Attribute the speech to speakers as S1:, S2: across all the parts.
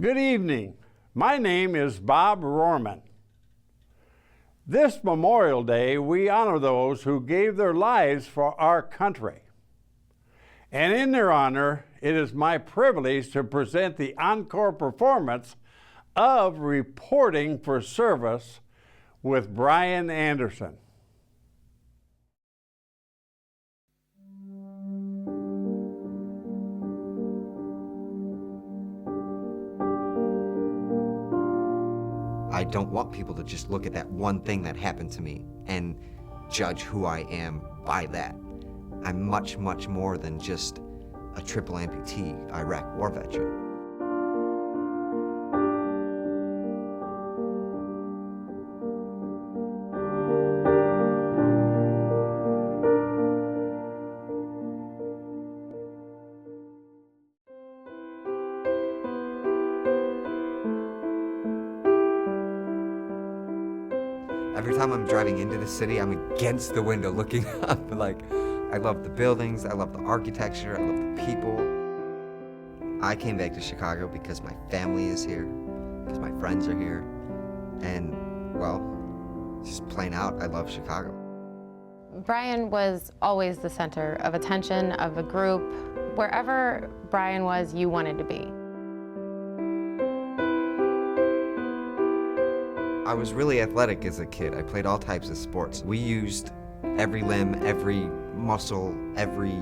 S1: Good evening. My name is Bob Rorman. This Memorial Day, we honor those who gave their lives for our country. And in their honor, it is my privilege to present the encore performance of Reporting for Service with Bryan Anderson.
S2: I don't want people to just look at that one thing that happened to me and judge who I am by that. I'm much, much more than just a triple amputee Iraq war veteran. Every time I'm driving into the city, I'm against the window looking up. Like, I love the buildings, I love the architecture, I love the people. I came back to Chicago because my family is here, because my friends are here, and, well, just plain out, I love Chicago.
S3: Bryan was always the center of attention of a group. Wherever Bryan was, you wanted to be.
S2: I was really athletic as a kid. I played all types of sports. We used every limb, every muscle, every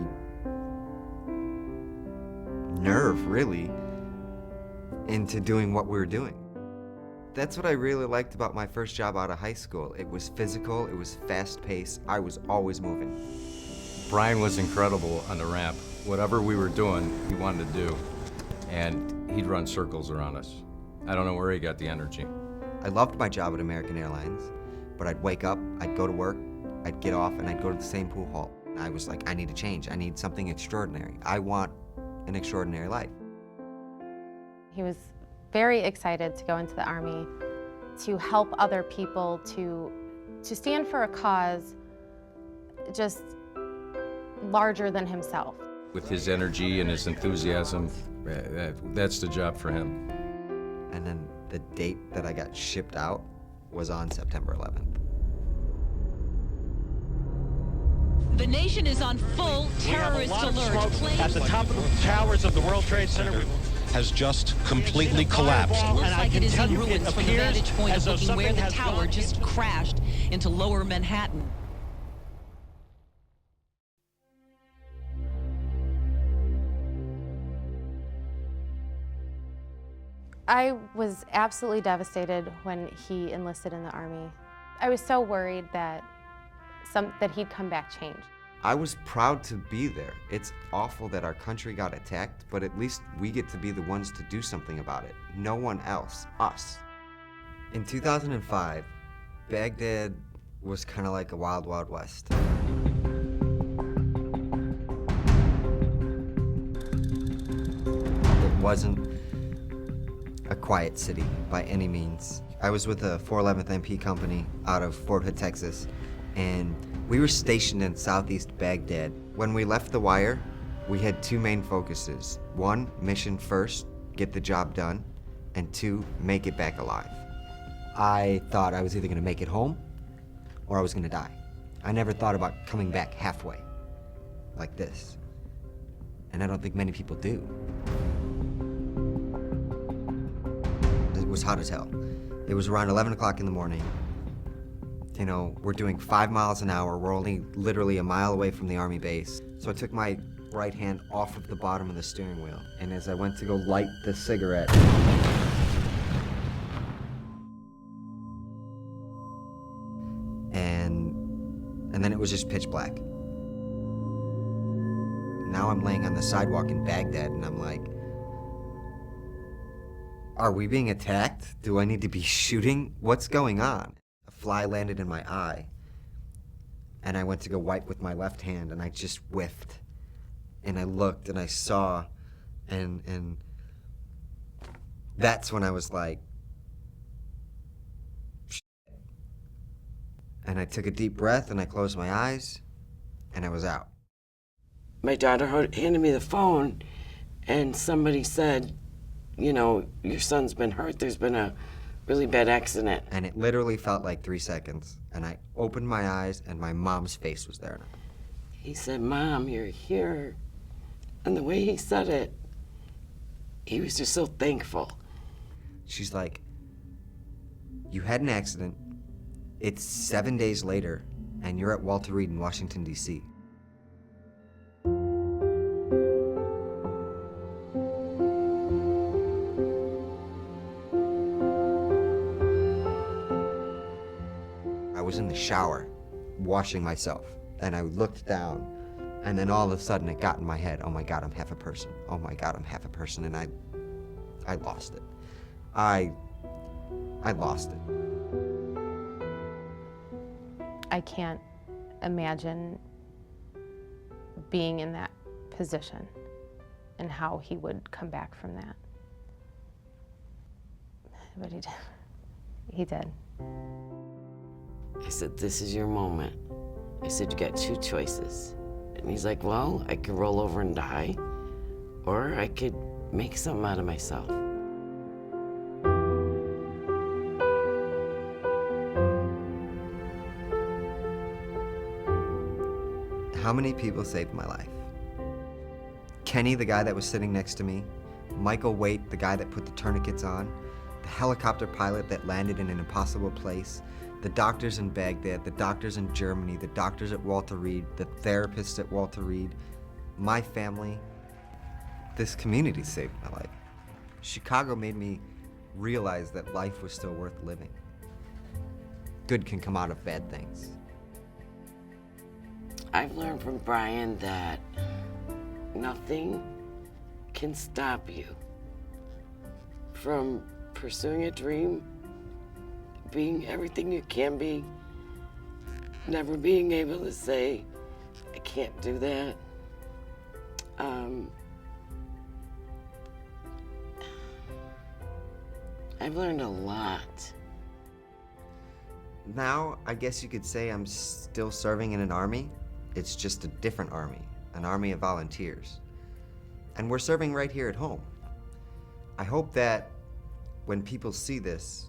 S2: nerve, really, into doing what we were doing. That's what I really liked about my first job out of high school. It was physical, it was fast-paced, I was always moving.
S4: Bryan was incredible on the ramp. Whatever we were doing, he wanted to do, and he'd run circles around us. I don't know where he got the energy.
S2: I loved my job at American Airlines, but I'd wake up, I'd go to work, I'd get off, and I'd go to the same pool hall. I was like, I need to change. I need something extraordinary. I want an extraordinary life.
S3: He was very excited to go into the Army, to help other people, to stand for a cause just larger than himself.
S4: With his energy and his enthusiasm, that's the job for him.
S2: And then the date that I got shipped out was on September 11th.
S5: The nation is on full terrorist alert.
S6: At the top of the towers of the World Trade Center
S7: has just completely collapsed.
S5: Looks like it is in ruins
S6: it
S5: from the vantage point of
S6: appears
S5: looking where the
S6: as though
S5: tower
S6: something
S5: just crashed into lower Manhattan.
S3: I was absolutely devastated when he enlisted in the Army. I was so worried that he'd come back changed.
S2: I was proud to be there. It's awful that our country got attacked, but at least we get to be the ones to do something about it. No one else, us. In 2005, Baghdad was kind of like a wild, wild west. It wasn't a quiet city by any means. I was with a 411th MP company out of Fort Hood, Texas, and we were stationed in southeast Baghdad. When we left the wire, we had two main focuses. One, mission first, get the job done, and two, make it back alive. I thought I was either gonna make it home or I was gonna die. I never thought about coming back halfway, like this. And I don't think many people do. It was hot as hell. It was around 11 o'clock in the morning. You know, we're doing 5 miles an hour. We're only literally a mile away from the Army base. So I took my right hand off of the bottom of the steering wheel, and as I went to go light the cigarette, and then it was just pitch black. Now I'm laying on the sidewalk in Baghdad, and I'm like, are we being attacked? Do I need to be shooting? What's going on? A fly landed in my eye, and I went to go wipe with my left hand, and I just whiffed. And I looked, and I saw, and that's when I was like, shit. And I took a deep breath, and I closed my eyes, and I was out.
S8: My daughter handed me the phone, and somebody said, you know, your son's been hurt. There's been a really bad accident.
S2: And it literally felt like 3 seconds. And I opened my eyes, and my mom's face was there.
S8: He said, Mom, you're here. And the way he said it, he was just so thankful.
S2: She's like, you had an accident. It's 7 days later, and you're at Walter Reed in Washington, D.C. I was in the shower, washing myself, and I looked down, and then all of a sudden it got in my head, oh my God, I'm half a person. Oh my God, I'm half a person, and I lost it. I lost it.
S3: I can't imagine being in that position and how he would come back from that. But he did. He did.
S8: I said, this is your moment. I said, you got 2 choices. And he's like, well, I could roll over and die, or I could make something out of myself.
S2: How many people saved my life? Kenny, the guy that was sitting next to me, Michael Waite, the guy that put the tourniquets on, the helicopter pilot that landed in an impossible place, the doctors in Baghdad, the doctors in Germany, the doctors at Walter Reed, the therapists at Walter Reed, my family. This community saved my life. Chicago made me realize that life was still worth living. Good can come out of bad things.
S8: I've learned from Bryan that nothing can stop you from pursuing a dream, being everything you can be, never being able to say, I can't do that. I've learned a lot.
S2: Now, I guess you could say I'm still serving in an army. It's just a different army, an army of volunteers. And we're serving right here at home. I hope that when people see this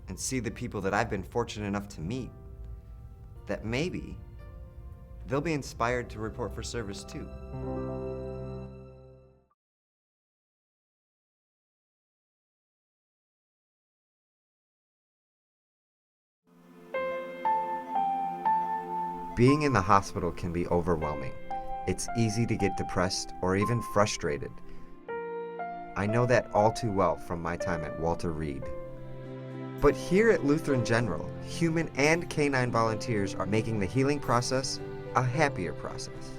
S2: and see the people that I've been fortunate enough to meet, that maybe they'll be inspired to report for service too. Being in the hospital can be overwhelming. It's easy to get depressed or even frustrated. I know that all too well from my time at Walter Reed. But here at Lutheran General, human and canine volunteers are making the healing process a happier process.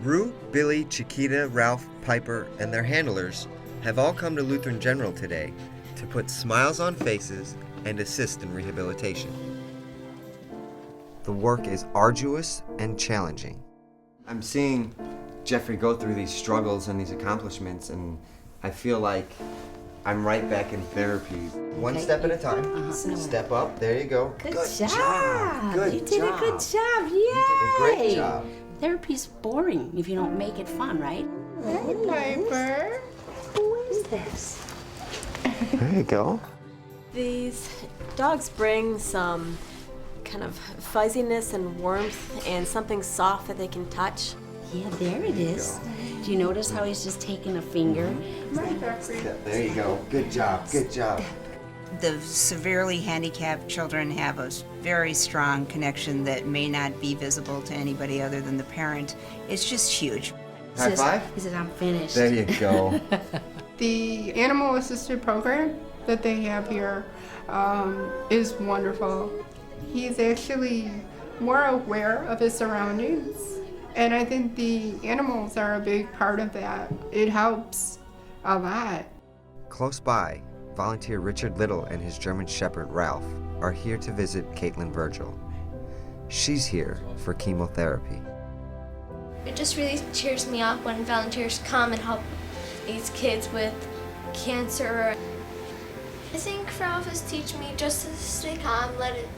S2: Rue, Billy, Chiquita, Ralph, Piper, and their handlers have all come to Lutheran General today to put smiles on faces and assist in rehabilitation. The work is arduous and challenging. I'm seeing Jeffrey go through these struggles and these accomplishments, and I feel like I'm right back in therapy. One step at a time. Step up. There you go.
S9: Good job. Good
S2: Good
S9: you did
S2: job.
S9: a good job. Yay.
S2: You did a great job.
S9: Therapy's boring if you don't make it fun, right?
S10: Hey, Piper.
S9: Who is this?
S2: There you go.
S11: These dogs bring some kind of fuzziness and warmth and something soft that they can touch.
S9: Yeah, there it is. Do you notice how he's just taking a finger?
S2: Yeah, there you go. Good job. Good job.
S12: The severely handicapped children have a very strong connection that may not be visible to anybody other than the parent. It's just huge.
S2: High five?
S9: He says, I'm finished.
S2: There you go.
S10: The animal assisted program that they have here is wonderful. He's actually more aware of his surroundings, and I think the animals are a big part of that. It helps a lot.
S2: Close by, volunteer Richard Little and his German Shepherd Ralph are here to visit Caitlin Virgil. She's here for chemotherapy.
S13: It just really cheers me up when volunteers come and help these kids with cancer. I think Ralph has teach me just to stay calm, let it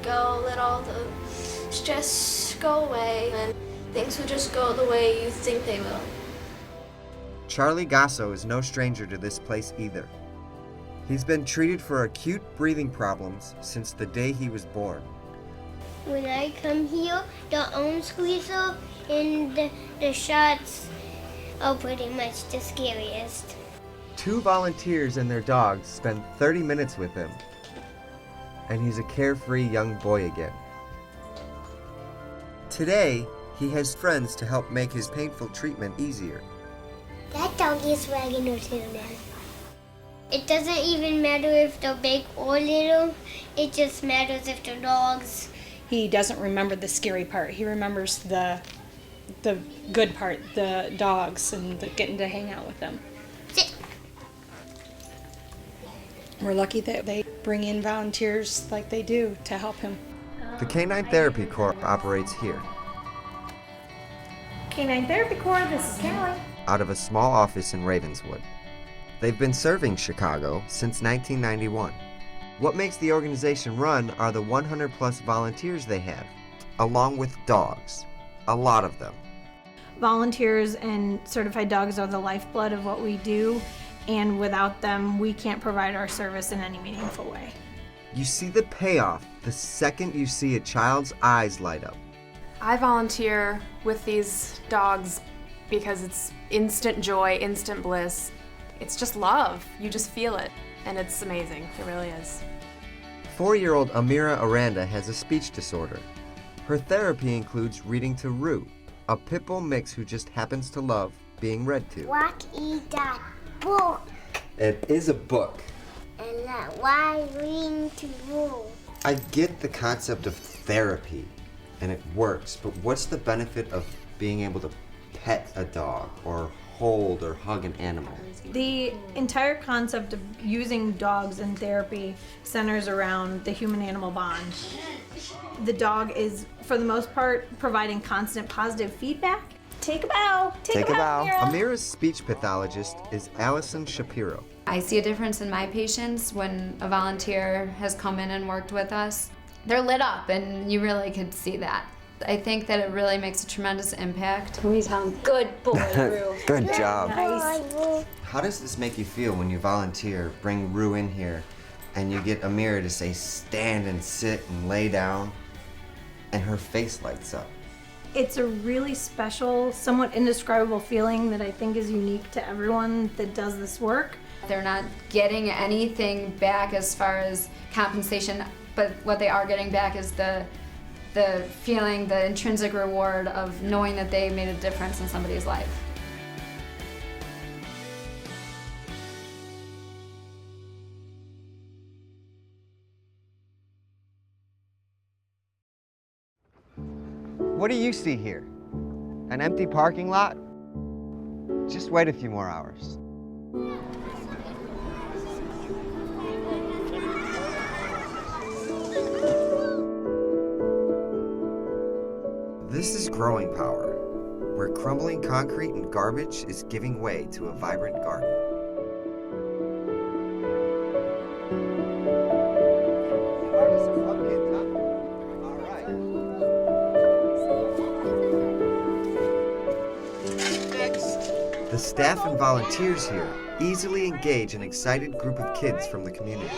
S13: go, let all the stress go away, and things will just go the way you think they will.
S2: Charlie Gasso is no stranger to this place either. He's been treated for acute breathing problems since the day he was born.
S13: When I come here, the arm squeezer and the shots are pretty much the scariest.
S2: 2 volunteers and their dogs spend 30 minutes with him, and he's a carefree young boy again. Today, he has friends to help make his painful treatment easier.
S13: That dog is wagging her tail now. It doesn't even matter if they're big or little. It just matters if they're dogs.
S14: He doesn't remember the scary part. He remembers the good part, the dogs and getting to hang out with them.
S13: Sit.
S14: We're lucky that they bring in volunteers like they do to help him.
S2: The Canine Therapy Corps operates here,
S11: Canine Therapy Corps, this is Callie.
S2: out of a small office in Ravenswood. They've been serving Chicago since 1991. What makes the organization run are the 100+ volunteers they have, along with dogs, a lot of them.
S15: Volunteers and certified dogs are the lifeblood of what we do, and without them, we can't provide our service in any meaningful way.
S2: You see the payoff the second you see a child's eyes light up.
S16: I volunteer with these dogs because it's instant joy, instant bliss. It's just love. You just feel it, and it's amazing. It really is.
S2: 4-year-old Amira Aranda has a speech disorder. Her therapy includes reading to Rue, a pit bull mix who just happens to love being read to.
S13: What is that book?
S2: It is a book.
S13: And why reading to you?
S2: I get the concept of therapy, and it works, but what's the benefit of being able to pet a dog or hold or hug an animal?
S15: The entire concept of using dogs in therapy centers around the human-animal bond. The dog is, for the most part, providing constant positive feedback.
S11: Take a bow.
S2: Take a bow. Amira's speech pathologist is Allison Shapiro.
S17: I see a difference in my patients when a volunteer has come in and worked with us. They're lit up, and you really could see that. I think that it really makes a tremendous impact.
S11: We sound good boy, Rue.
S2: Good job.
S11: Nice.
S2: How does this make you feel when you volunteer, bring Rue in here, and you get Amira to say stand and sit and lay down, and her face lights up?
S15: It's a really special, somewhat indescribable feeling that I think is unique to everyone that does this work.
S17: They're not getting anything back as far as compensation, but what they are getting back is the feeling, the intrinsic reward of knowing that they made a difference in somebody's life.
S2: What do you see here? An empty parking lot? Just wait a few more hours. This is Growing Power, where crumbling concrete and garbage is giving way to a vibrant garden. The staff and volunteers here easily engage an excited group of kids from the community.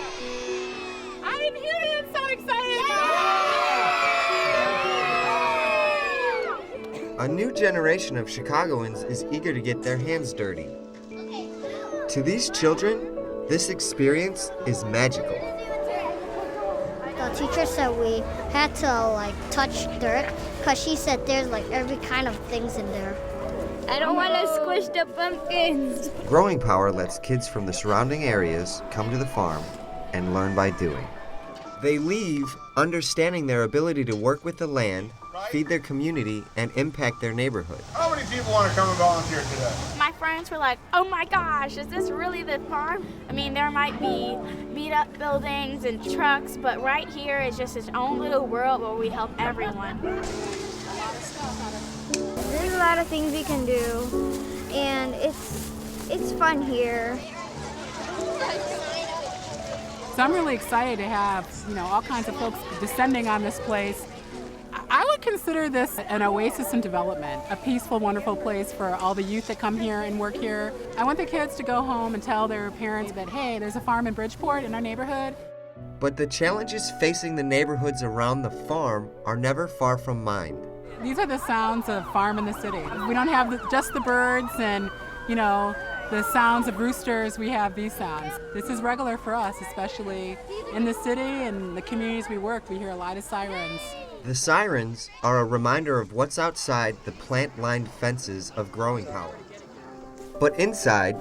S5: I'm here and I'm so excited!
S2: A new generation of Chicagoans is eager to get their hands dirty. To these children, this experience is magical.
S13: The teacher said we had to touch dirt because she said there's every kind of things in there.
S18: I don't want to squish the pumpkins.
S2: Growing Power lets kids from the surrounding areas come to the farm and learn by doing. They leave understanding their ability to work with the land, feed their community, and impact their neighborhood.
S19: How many people want to come and volunteer today?
S18: My friends were like, oh my gosh, is this really the farm? I mean, there might be beat up buildings and trucks, but right here is just its own little world where we help everyone.
S13: There's a lot of things we can do, and it's fun here.
S20: So I'm really excited to have, all kinds of folks descending on this place. I would consider this an oasis in development, a peaceful, wonderful place for all the youth that come here and work here. I want the kids to go home and tell their parents that, hey, there's a farm in Bridgeport in our neighborhood.
S2: But the challenges facing the neighborhoods around the farm are never far from mind.
S20: These are the sounds of farm in the city. We don't have just the birds and, you know, the sounds of roosters. We have these sounds. This is regular for us, especially in the city and the communities we work. We hear a lot of sirens.
S2: The sirens are a reminder of what's outside the plant-lined fences of Growing Power. But inside,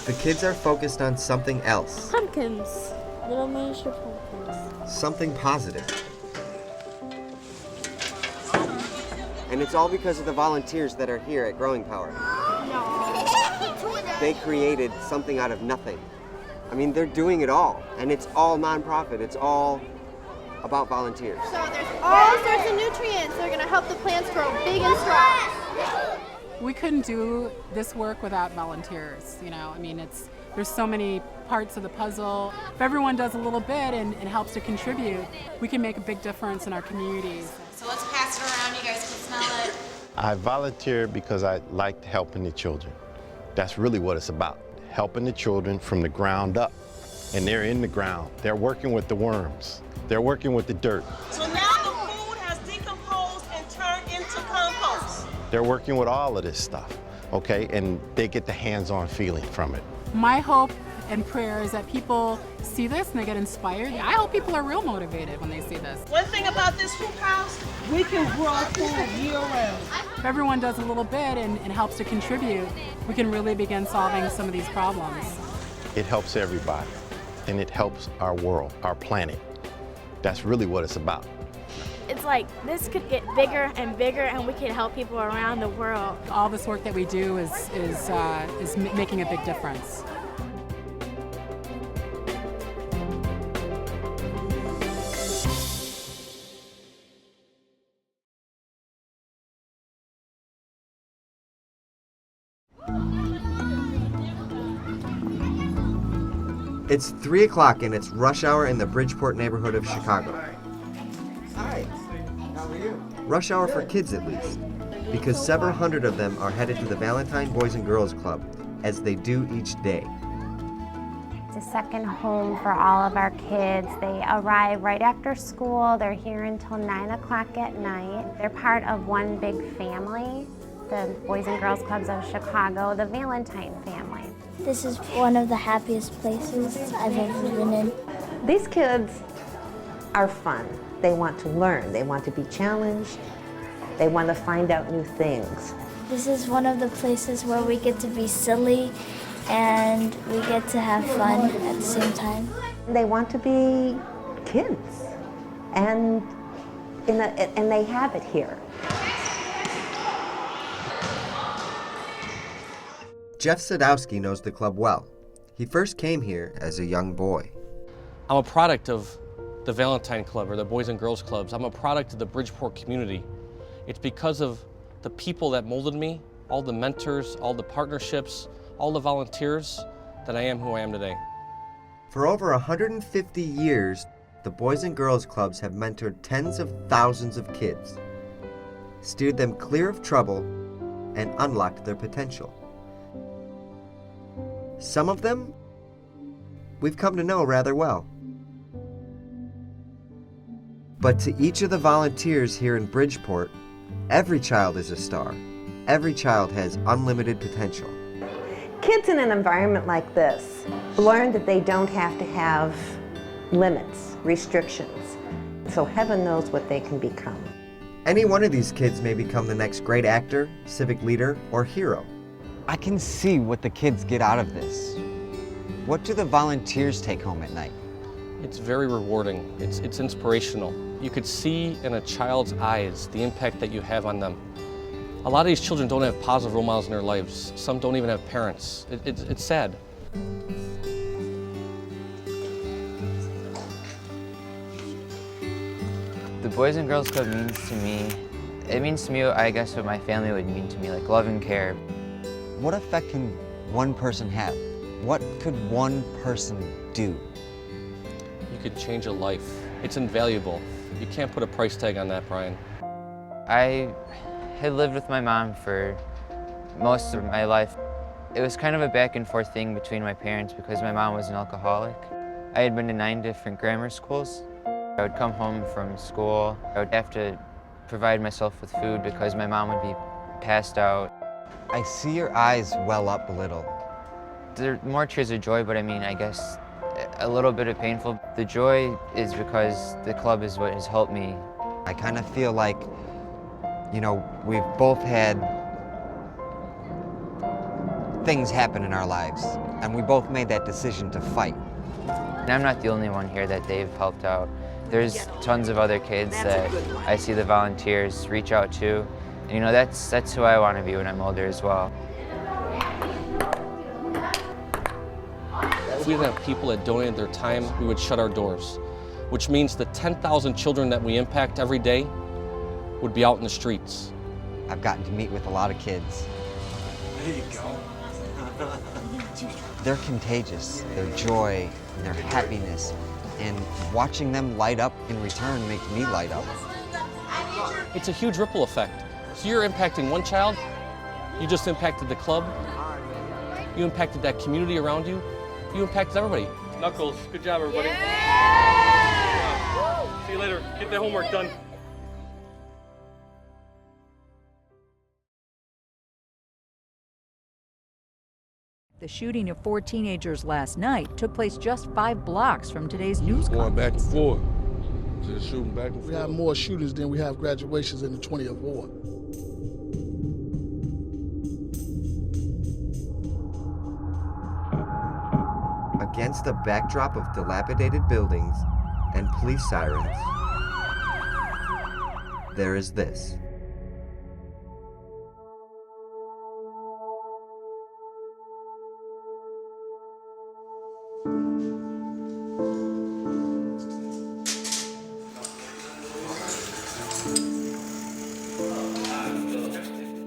S2: the kids are focused on something else.
S18: Pumpkins. Little miniature pumpkins.
S2: Something positive. And it's all because of the volunteers that are here at Growing Power. They created something out of nothing. I mean, they're doing it all, and it's all nonprofit. It's all about volunteers.
S13: So there's all sorts of nutrients that are going to help the plants grow big and strong.
S20: We couldn't do this work without volunteers, you know. I mean, there's so many parts of the puzzle. If everyone does a little bit and helps to contribute, we can make a big difference in our communities.
S21: So let's pass it around, you guys can smell it.
S22: I volunteer because I like helping the children. That's really what it's about, helping the children from the ground up. And they're in the ground. They're working with the worms. They're working with the dirt.
S23: So now the food has decomposed and turned into compost.
S22: They're working with all of this stuff, okay? And they get the hands-on feeling from it.
S20: My hope and prayer is that people see this and they get inspired. I hope people are real motivated when they see this.
S23: One thing about this hoop house, we can grow food year-round.
S20: If everyone does a little bit and helps to contribute, we can really begin solving some of these problems.
S22: It helps everybody, and it helps our world, our planet. That's really what it's about.
S18: It's like this could get bigger and bigger, and we can help people around the world.
S20: All this work that we do is making a big difference.
S2: It's 3 o'clock and it's rush hour in the Bridgeport neighborhood of Chicago. Hi, how are you? Rush hour for kids at least, because several hundred of them are headed to the Valentine Boys and Girls Club, as they do each day.
S3: It's a second home for all of our kids. They arrive right after school. They're here until 9 o'clock at night. They're part of one big family, the Boys and Girls Clubs of Chicago, the Valentine family.
S13: This is one of the happiest places I've ever been in.
S24: These kids are fun. They want to learn. They want to be challenged. They want to find out new things.
S13: This is one of the places where we get to be silly and we get to have fun at the same time.
S24: They want to be kids, and they have it here.
S2: Jeff Sadowski knows the club well. He first came here as a young boy.
S25: I'm a product of the Valentine Club or the Boys and Girls Clubs. I'm a product of the Bridgeport community. It's because of the people that molded me, all the mentors, all the partnerships, all the volunteers, that I am who I am today.
S2: For over 150 years, the Boys and Girls Clubs have mentored tens of thousands of kids, steered them clear of trouble, and unlocked their potential. Some of them we've come to know rather well. But to each of the volunteers here in Bridgeport, every child is a star. Every child has unlimited potential.
S24: Kids in an environment like this learn that they don't have to have limits, restrictions. So heaven knows what they can become.
S2: Any one of these kids may become the next great actor, civic leader, or hero. I can see what the kids get out of this. What do the volunteers take home at night?
S25: It's very rewarding. It's inspirational. You could see in a child's eyes the impact that you have on them. A lot of these children don't have positive role models in their lives. Some don't even have parents. It's sad.
S26: The Boys and Girls Club means to me, I guess, what my family would mean to me, like love and care.
S2: What effect can one person have? What could one person do?
S25: You could change a life. It's invaluable. You can't put a price tag on that, Bryan.
S26: I had lived with my mom for most of my life. It was kind of a back and forth thing between my parents because my mom was an alcoholic. I had been to 9 different grammar schools. I would come home from school. I would have to provide myself with food because my mom would be passed out.
S2: I see your eyes well up a little.
S26: There are more tears of joy, but I mean, I guess a little bit of painful. The joy is because the club is what has helped me.
S2: I kind of feel like, you know, we've both had things happen in our lives, and we both made that decision to fight.
S26: And I'm not the only one here that they've helped out. There's tons of other kids that I see the volunteers reach out to. And, you know, that's who I want to be when I'm older as well.
S25: If we didn't have people that donated their time, we would shut our doors, which means the 10,000 children that we impact every day would be out in the streets.
S2: I've gotten to meet with a lot of kids.
S19: There you go.
S2: They're contagious. Their joy and their happiness, and watching them light up in return makes me light up.
S25: It's a huge ripple effect. So you're impacting one child, you just impacted the club, you impacted that community around you, you impacted everybody.
S1: Knuckles, good job, everybody. Yeah! See you later. Get that homework done.
S4: The shooting of 4 teenagers last night took place just 5 blocks from today's news
S6: Going back and
S4: conference.
S6: forth. Just shooting back and forth.
S7: We have more shootings than we have graduations in the 20th ward.
S2: Against a backdrop of dilapidated buildings and police sirens, there is this.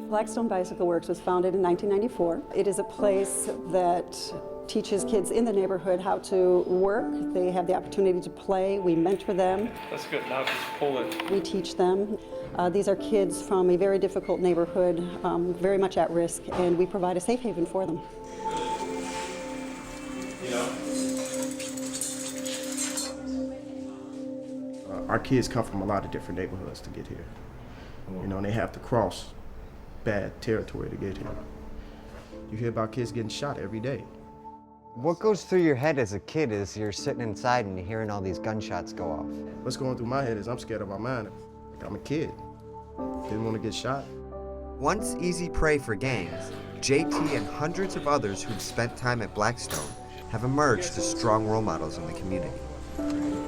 S8: Blackstone Bicycle Works was founded in 1994. It is a place that teaches kids in the neighborhood how to work. They have the opportunity to play. We mentor them.
S1: That's good. Now just pull it.
S8: We teach them. These are kids from a very difficult neighborhood, very much at risk, and we provide a safe haven for them.
S12: Our kids come from a lot of different neighborhoods to get here. You know, and they have to cross bad territory to get here. You hear about kids getting shot every day.
S2: What goes through your head as a kid is you're sitting inside and you're hearing all these gunshots go off?
S12: What's going through my head is I'm scared of my mind. Like, I'm a kid. Didn't want to get shot.
S2: Once easy prey for gangs, JT and hundreds of others who've spent time at Blackstone have emerged as strong role models in the community.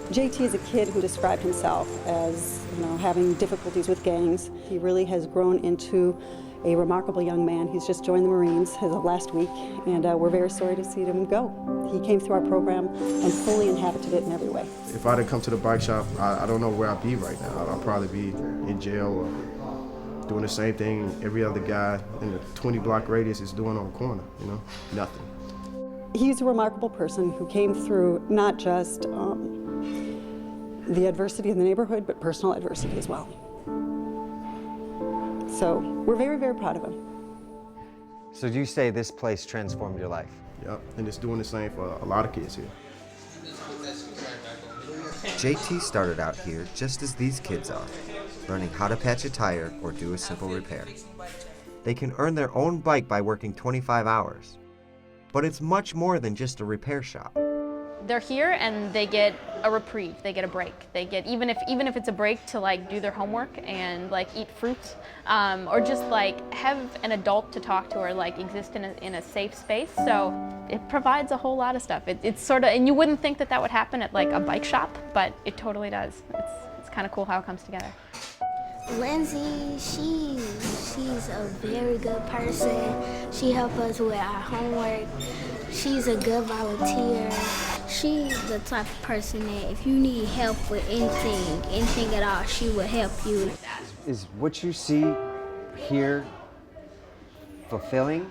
S8: JT is a kid who described himself as, having difficulties with gangs. He really has grown into a remarkable young man. He's just joined the Marines as of last week, and we're very sorry to see him go. He came through our program and fully inhabited it in every way.
S12: If I didn't come to the bike shop, I don't know where I'd be right now. I'd probably be in jail or doing the same thing every other guy in the 20-block radius is doing on the corner, nothing.
S8: He's a remarkable person who came through not just the adversity in the neighborhood, but personal adversity as well. So we're very, very proud of him.
S2: So do you say this place transformed your life?
S12: Yep, and it's doing the same for a lot of kids here.
S2: JT started out here just as these kids are, learning how to patch a tire or do a simple repair. They can earn their own bike by working 25 hours. But it's much more than just a repair shop.
S3: They're here and they get a reprieve, they get a break. They get, even if it's a break to do their homework and eat fruit, or just have an adult to talk to or exist in a safe space. So it provides a whole lot of stuff. It's sort of, and you wouldn't think that would happen at a bike shop, but it totally does. It's kind of cool how it comes together.
S13: Lindsay, she's a very good person. She helps us with our homework. She's a good volunteer. She's the type of person that if you need help with anything at all, she will help you.
S2: Is what you see here fulfilling?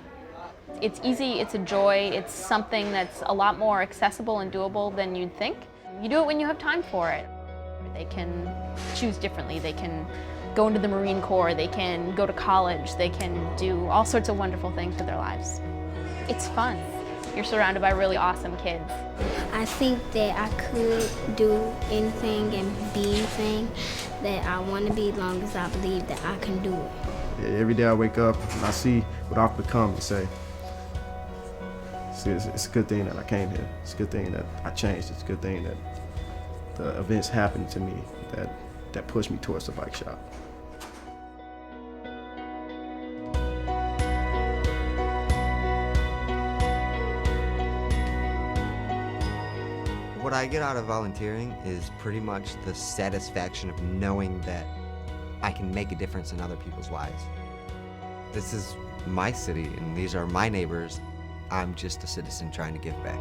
S3: It's easy, it's a joy, it's something that's a lot more accessible and doable than you'd think. You do it when you have time for it.
S9: They can choose differently. They can go into the Marine Corps, they can go to college, they can do all sorts of wonderful things with their lives. It's fun. You're surrounded by really awesome kids.
S10: I think that I could do anything and be anything that I want to be, as long as I believe that I can do it.
S12: Yeah, every day I wake up and I see what I've become and say, it's a good thing that I came here. It's a good thing that I changed. It's a good thing that the events happened to me that pushed me towards the bike shop.
S2: What I get out of volunteering is pretty much the satisfaction of knowing that I can make a difference in other people's lives. This is my city and these are my neighbors. I'm just a citizen trying to give back.